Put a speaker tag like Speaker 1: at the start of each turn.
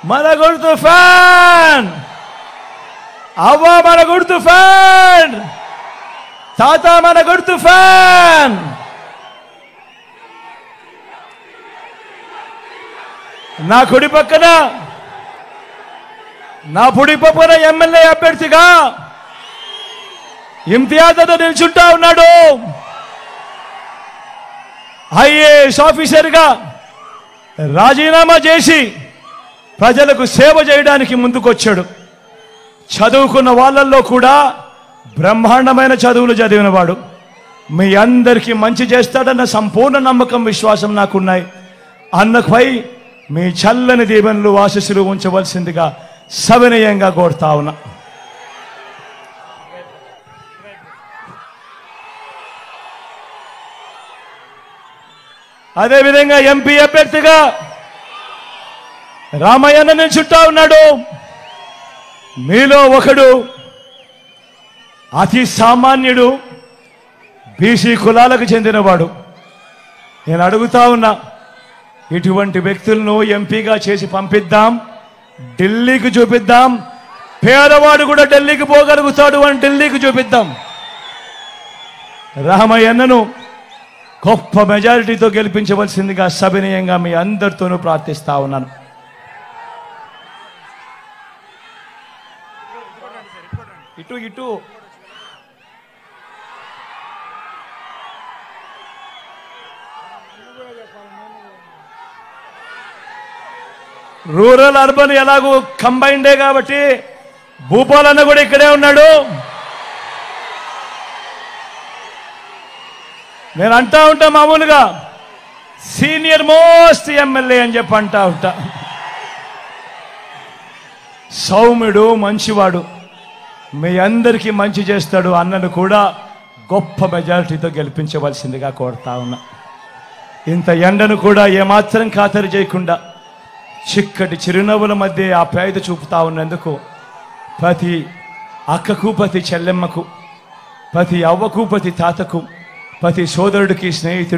Speaker 1: మన గుర్తు ఫ్యాన్, అవ్వ మన గుర్తు ఫ్యాన్, తాత మన గుర్తు ఫ్యాన్. నా కుడి పక్కన ఎమ్మెల్యే అభ్యర్థిగా ఇమ్తియాజ్తో నిల్చుంటా ఉన్నాడు. ఐఏఎస్ ఆఫీసర్గా రాజీనామా చేసి ప్రజలకు సేవ చేయడానికి ముందుకొచ్చాడు. చదువుకున్న వాళ్ళల్లో కూడా బ్రహ్మాండమైన చదువులు చదివినవాడు. మీ అందరికీ మంచి చేస్తాడన్న సంపూర్ణ నమ్మకం, విశ్వాసం నాకున్నాయి. అన్నపై మీ చల్లని దీవెనలు ఆశీస్సులు ఉంచవలసిందిగా సవినయంగా కోరుతా ఉన్నా. అదేవిధంగా ఎంపీ అభ్యర్థిగా రామయ్యన్న నిల్చుంటా ఉన్నాడు. మీలో ఒకడు అతి సామాన్యుడు, బీసీ కులాలకు చెందినవాడు. నేను అడుగుతా ఉన్నా, ఇటువంటి వ్యక్తులను ఎంపీగా చేసి పంపిద్దాం, ఢిల్లీకి చూపిద్దాం. పేదవాడు కూడా ఢిల్లీకి పోగలుగుతాడు అని ఢిల్లీకి చూపిద్దాం. రామయ్యన్నను గొప్ప మెజారిటీతో గెలిపించవలసిందిగా సవినయంగా మీ అందరితోనూ ప్రార్థిస్తా ఉన్నాను. ఇటు రూరల్ అర్బన్ ఎలాగూ కంబైండే కాబట్టి భూపాలన్న కూడా ఇక్కడే ఉన్నాడు. నేను అంటా ఉంటా, మామూలుగా సీనియర్ మోస్ట్ ఎమ్మెల్యే అని చెప్పి అంటా ఉంటా. సౌమ్యుడు, మంచివాడు, మీ అందరికీ మంచి చేస్తాడు. అన్నను కూడా గొప్ప మెజారిటీతో గెలిపించవలసిందిగా కోరుతా ఉన్నా. ఇంత ఎండను కూడా ఏమాత్రం ఖాతరు చేయకుండా చిక్కటి చిరునవ్వుల మధ్య ఆ పేద చూపుతా ఉన్నందుకు ప్రతి అక్కకు, ప్రతి చెల్లెమ్మకు, ప్రతి అవ్వకు, ప్రతి తాతకు, ప్రతి సోదరుడికి, స్నేహితుడు